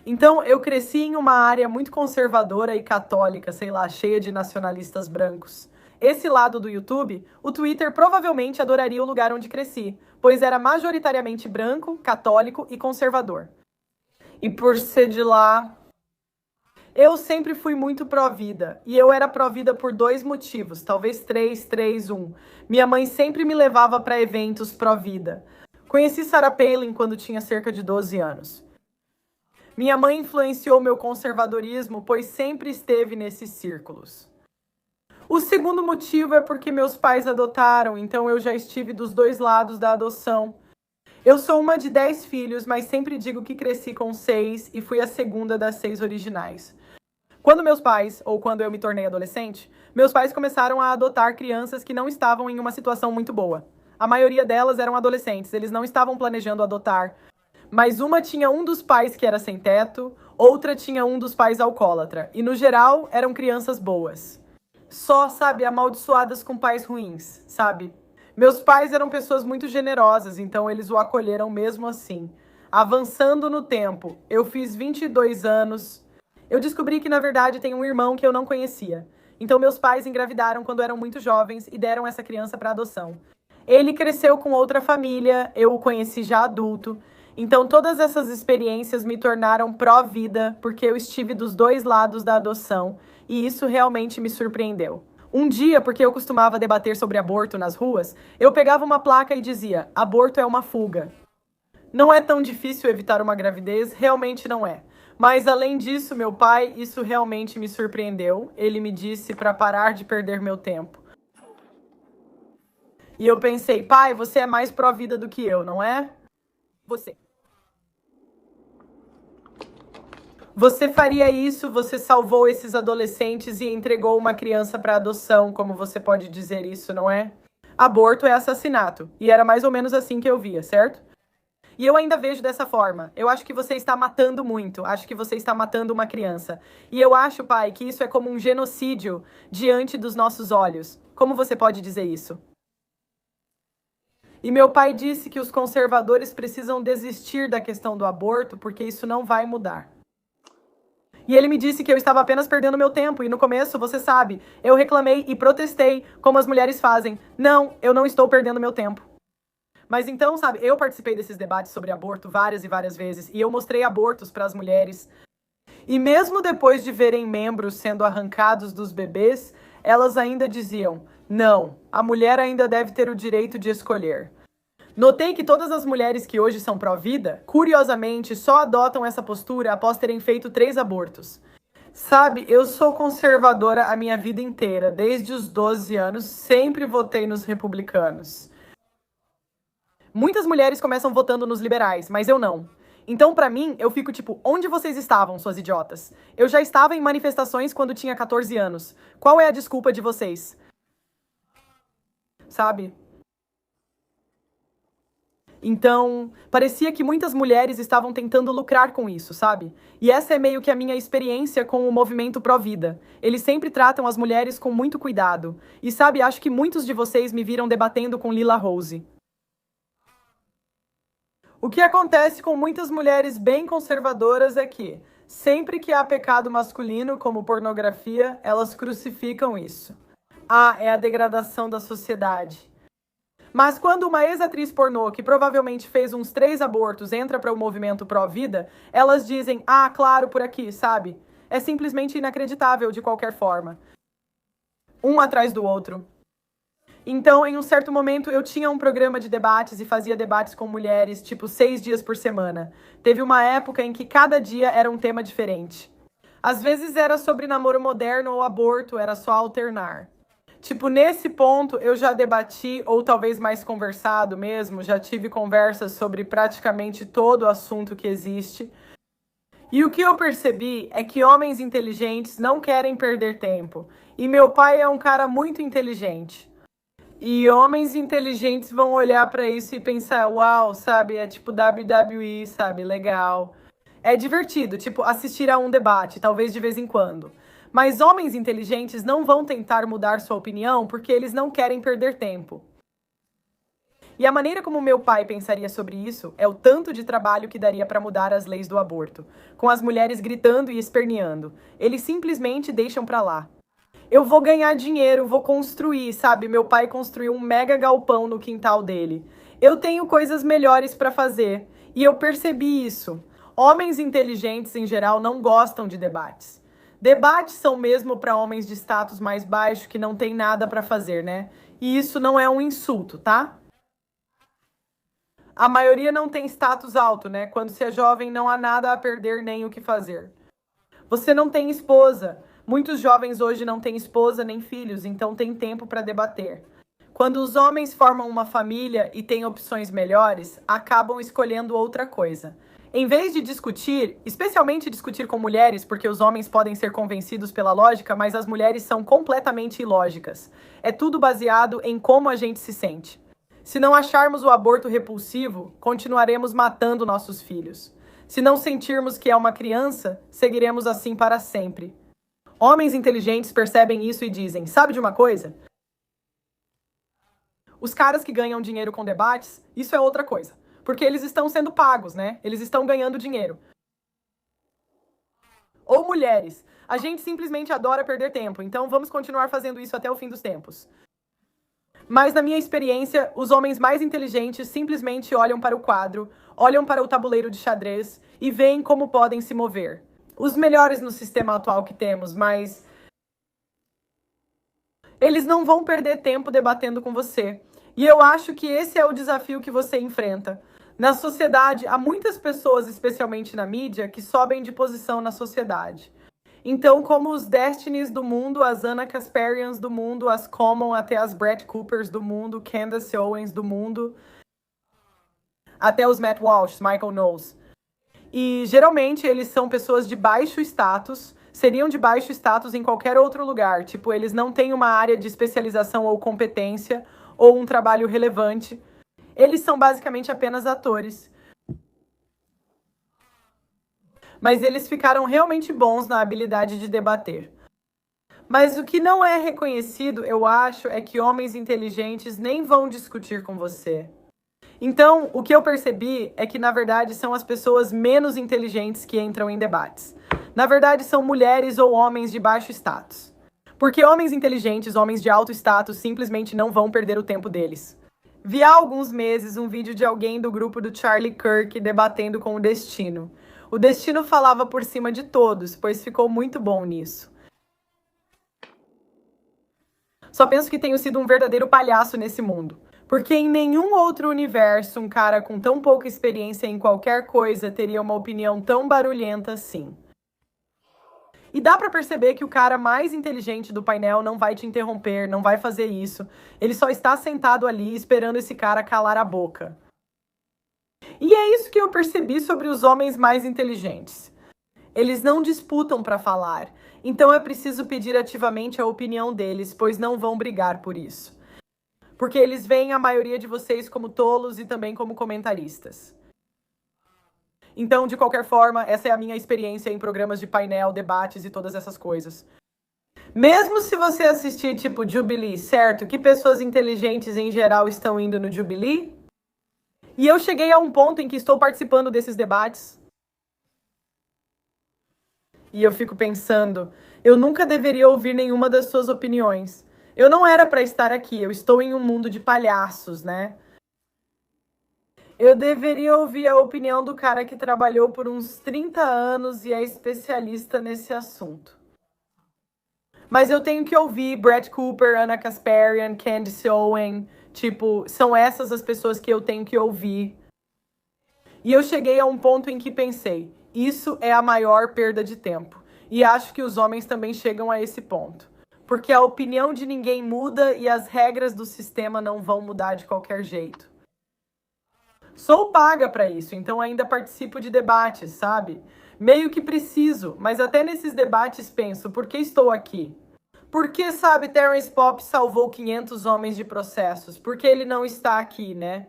Então, eu cresci em uma área muito conservadora e católica, sei lá, cheia de nacionalistas brancos. Esse lado do YouTube, o Twitter provavelmente adoraria o lugar onde cresci, pois era majoritariamente branco, católico e conservador. E por ser de lá, eu sempre fui muito pró-vida. E eu era pró-vida por dois motivos, talvez três, um. Minha mãe sempre me levava para eventos pró-vida. Conheci Sarah Palin quando tinha cerca de 12 anos. Minha mãe influenciou meu conservadorismo, pois sempre esteve nesses círculos. O segundo motivo é porque meus pais adotaram, então eu já estive dos dois lados da adoção. Eu sou uma de 10 filhos, mas sempre digo que cresci com 6 e fui a segunda das 6 originais. Quando meus pais, ou quando eu me tornei adolescente, meus pais começaram a adotar crianças que não estavam em uma situação muito boa. A maioria delas eram adolescentes, eles não estavam planejando adotar. Mas uma tinha um dos pais que era sem teto, outra tinha um dos pais alcoólatra. E no geral, eram crianças boas. Só, sabe, amaldiçoadas com pais ruins, sabe? Meus pais eram pessoas muito generosas, então eles o acolheram mesmo assim. Avançando no tempo, eu fiz 22 anos. Eu descobri que, na verdade, tem um irmão que eu não conhecia. Então, meus pais engravidaram quando eram muito jovens e deram essa criança para adoção. Ele cresceu com outra família, eu o conheci já adulto. Então, todas essas experiências me tornaram pró-vida, porque eu estive dos dois lados da adoção, e isso realmente me surpreendeu. Um dia, porque eu costumava debater sobre aborto nas ruas, eu pegava uma placa e dizia: aborto é uma fuga. Não é tão difícil evitar uma gravidez, realmente não é. Mas, além disso, meu pai, isso realmente me surpreendeu. Ele me disse para parar de perder meu tempo. E eu pensei: pai, você é mais pró-vida do que eu, não é? Você. Você faria isso, você salvou esses adolescentes e entregou uma criança para adoção, como você pode dizer isso, não é? Aborto é assassinato. E era mais ou menos assim que eu via, certo? E eu ainda vejo dessa forma. Eu acho que você está matando muito. Acho que você está matando uma criança. E eu acho, pai, que isso é como um genocídio diante dos nossos olhos. Como você pode dizer isso? E meu pai disse que os conservadores precisam desistir da questão do aborto porque isso não vai mudar. E ele me disse que eu estava apenas perdendo meu tempo. E no começo, você sabe, eu reclamei e protestei, como as mulheres fazem. Não, eu não estou perdendo meu tempo. Mas então, sabe, eu participei desses debates sobre aborto várias e várias vezes. E eu mostrei abortos para as mulheres. E mesmo depois de verem membros sendo arrancados dos bebês, elas ainda diziam: não, a mulher ainda deve ter o direito de escolher. Notei que todas as mulheres que hoje são pró-vida, curiosamente, só adotam essa postura após terem feito 3 abortos. Sabe, eu sou conservadora a minha vida inteira. Desde os 12 anos, sempre votei nos republicanos. Muitas mulheres começam votando nos liberais, mas eu não. Então, pra mim, eu fico tipo: onde vocês estavam, suas idiotas? Eu já estava em manifestações quando tinha 14 anos. Qual é a desculpa de vocês? Sabe? Então, parecia que muitas mulheres estavam tentando lucrar com isso, sabe? E essa é meio que a minha experiência com o movimento pró-vida. Eles sempre tratam as mulheres com muito cuidado. E sabe, acho que muitos de vocês me viram debatendo com Lila Rose. O que acontece com muitas mulheres bem conservadoras é que, sempre que há pecado masculino, como pornografia, elas crucificam isso. Ah, é a degradação da sociedade. Mas quando uma ex-atriz pornô, que provavelmente fez uns 3 abortos, entra para o movimento pró-vida, elas dizem: ah, claro, por aqui, sabe? É simplesmente inacreditável de qualquer forma. Um atrás do outro. Então, em um certo momento, eu tinha um programa de debates e fazia debates com mulheres, tipo, 6 dias por semana. Teve uma época em que cada dia era um tema diferente. Às vezes era sobre namoro moderno ou aborto, era só alternar. Tipo, nesse ponto, eu já debati, ou talvez mais conversado mesmo, já tive conversas sobre praticamente todo o assunto que existe. E o que eu percebi é que homens inteligentes não querem perder tempo. E meu pai é um cara muito inteligente. E homens inteligentes vão olhar pra isso e pensar: uau, sabe, é tipo WWE, sabe, legal. É divertido, tipo, assistir a um debate, talvez de vez em quando. Mas homens inteligentes não vão tentar mudar sua opinião porque eles não querem perder tempo. E a maneira como meu pai pensaria sobre isso é o tanto de trabalho que daria para mudar as leis do aborto, com as mulheres gritando e esperneando. Eles simplesmente deixam para lá. Eu vou ganhar dinheiro, vou construir, sabe? Meu pai construiu um mega galpão no quintal dele. Eu tenho coisas melhores para fazer. E eu percebi isso. Homens inteligentes, em geral, não gostam de debates. Debates são mesmo para homens de status mais baixo que não tem nada para fazer, né? E isso não é um insulto, tá? A maioria não tem status alto, né? Quando se é jovem, não há nada a perder nem o que fazer. Você não tem esposa. Muitos jovens hoje não têm esposa nem filhos, então tem tempo para debater. Quando os homens formam uma família e têm opções melhores, acabam escolhendo outra coisa. Em vez de discutir, especialmente discutir com mulheres, porque os homens podem ser convencidos pela lógica, mas as mulheres são completamente ilógicas. É tudo baseado em como a gente se sente. Se não acharmos o aborto repulsivo, continuaremos matando nossos filhos. Se não sentirmos que é uma criança, seguiremos assim para sempre. Homens inteligentes percebem isso e dizem: sabe de uma coisa? Os caras que ganham dinheiro com debates, isso é outra coisa. Porque eles estão sendo pagos, né? Eles estão ganhando dinheiro. Ou mulheres. A gente simplesmente adora perder tempo, então vamos continuar fazendo isso até o fim dos tempos. Mas na minha experiência, os homens mais inteligentes simplesmente olham para o quadro, olham para o tabuleiro de xadrez e veem como podem se mover. Os melhores no sistema atual que temos, mas eles não vão perder tempo debatendo com você. E eu acho que esse é o desafio que você enfrenta. Na sociedade, há muitas pessoas, especialmente na mídia, que sobem de posição na sociedade. Então, como os Destinys do mundo, as Anna Kasparians do mundo, as Common, até as Brett Coopers do mundo, Candace Owens do mundo, até os Matt Walsh, Michael Knowles. E, geralmente, eles são pessoas de baixo status, seriam de baixo status em qualquer outro lugar. Tipo, eles não têm uma área de especialização ou competência, ou um trabalho relevante. Eles são basicamente apenas atores. Mas eles ficaram realmente bons na habilidade de debater. Mas o que não é reconhecido, eu acho, é que homens inteligentes nem vão discutir com você. Então, o que eu percebi é que, na verdade, são as pessoas menos inteligentes que entram em debates. Na verdade, são mulheres ou homens de baixo status. Porque homens inteligentes, homens de alto status, simplesmente não vão perder o tempo deles. Vi há alguns meses um vídeo de alguém do grupo do Charlie Kirk debatendo com o Destino. O Destino falava por cima de todos, pois ficou muito bom nisso. Só penso que tenho sido um verdadeiro palhaço nesse mundo. Porque em nenhum outro universo um cara com tão pouca experiência em qualquer coisa teria uma opinião tão barulhenta assim. E dá pra perceber que o cara mais inteligente do painel não vai te interromper, não vai fazer isso. Ele só está sentado ali esperando esse cara calar a boca. E é isso que eu percebi sobre os homens mais inteligentes. Eles não disputam pra falar, então é preciso pedir ativamente a opinião deles, pois não vão brigar por isso. Porque eles veem a maioria de vocês como tolos e também como comentaristas. Então, de qualquer forma, essa é a minha experiência em programas de painel, debates e todas essas coisas. Mesmo se você assistir tipo Jubilee, certo? Que pessoas inteligentes em geral estão indo no Jubilee? E eu cheguei a um ponto em que estou participando desses debates. E eu fico pensando, eu nunca deveria ouvir nenhuma das suas opiniões. Eu não era para estar aqui, eu estou em um mundo de palhaços, né? Eu deveria ouvir a opinião do cara que trabalhou por uns 30 anos e é especialista nesse assunto. Mas eu tenho que ouvir Brett Cooper, Anna Kasparian, Candace Owen. Tipo, são essas as pessoas que eu tenho que ouvir. E eu cheguei a um ponto em que pensei, isso é a maior perda de tempo. E acho que os homens também chegam a esse ponto. Porque a opinião de ninguém muda e as regras do sistema não vão mudar de qualquer jeito. Sou paga para isso, então ainda participo de debates, sabe? Meio que preciso, mas até nesses debates penso, por que estou aqui? Por que, sabe, Terence Popp salvou 500 homens de processos? Por que ele não está aqui, né?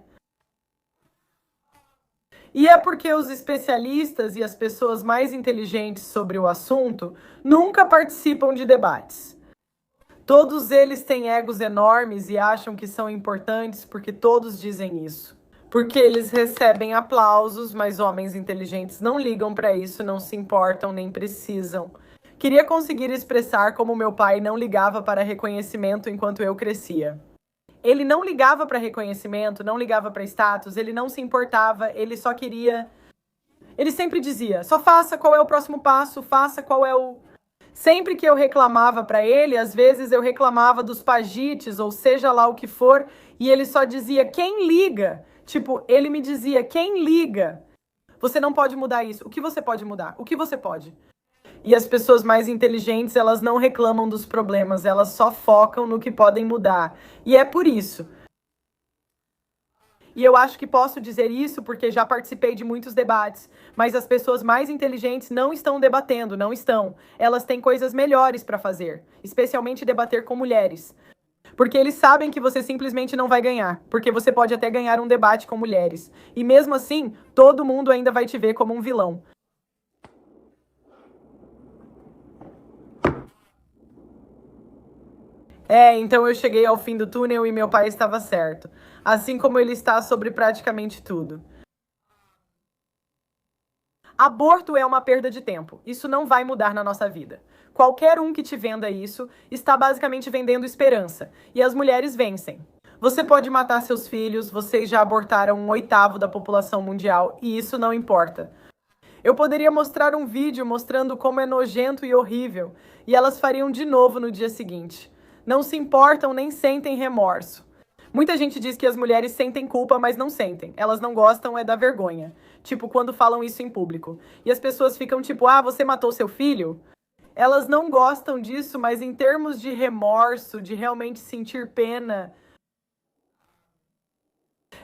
E é porque os especialistas e as pessoas mais inteligentes sobre o assunto nunca participam de debates. Todos eles têm egos enormes e acham que são importantes porque todos dizem isso. Porque eles recebem aplausos, mas homens inteligentes não ligam para isso, não se importam nem precisam. Queria conseguir expressar como meu pai não ligava para reconhecimento enquanto eu crescia. Ele não ligava para reconhecimento, não ligava para status, ele não se importava, ele só queria... Ele sempre dizia, só faça qual é o próximo passo, faça qual é o... Sempre que eu reclamava para ele, às vezes eu reclamava dos pagites, ou seja lá o que for, e ele só dizia, quem liga? Tipo, ele me dizia, quem liga? Você não pode mudar isso. O que você pode mudar? O que você pode? E as pessoas mais inteligentes, elas não reclamam dos problemas, elas só focam no que podem mudar. E é por isso. E eu acho que posso dizer isso porque já participei de muitos debates, mas as pessoas mais inteligentes não estão debatendo, não estão. Elas têm coisas melhores para fazer, especialmente debater com mulheres. Porque eles sabem que você simplesmente não vai ganhar, porque você pode até ganhar um debate com mulheres. E mesmo assim, todo mundo ainda vai te ver como um vilão. Então eu cheguei ao fim do túnel e meu pai estava certo. Assim como ele está sobre praticamente tudo. Aborto é uma perda de tempo. Isso não vai mudar na nossa vida. Qualquer um que te venda isso está basicamente vendendo esperança. E as mulheres vencem. Você pode matar seus filhos, vocês já abortaram 1/8 da população mundial e isso não importa. Eu poderia mostrar um vídeo mostrando como é nojento e horrível e elas fariam de novo no dia seguinte. Não se importam nem sentem remorso. Muita gente diz que as mulheres sentem culpa, mas não sentem. Elas não gostam é da vergonha. Tipo, quando falam isso em público. E as pessoas ficam tipo, ah, você matou seu filho? Elas não gostam disso, mas em termos de remorso, de realmente sentir pena,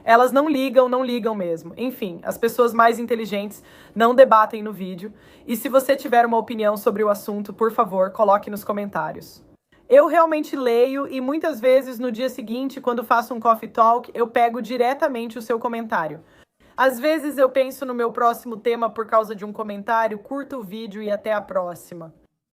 elas não ligam mesmo. Enfim, as pessoas mais inteligentes não debatem no vídeo. E se você tiver uma opinião sobre o assunto, por favor, coloque nos comentários. Eu realmente leio e muitas vezes no dia seguinte, quando faço um coffee talk, eu pego diretamente o seu comentário. Às vezes eu penso no meu próximo tema por causa de um comentário, curto o vídeo e até a próxima.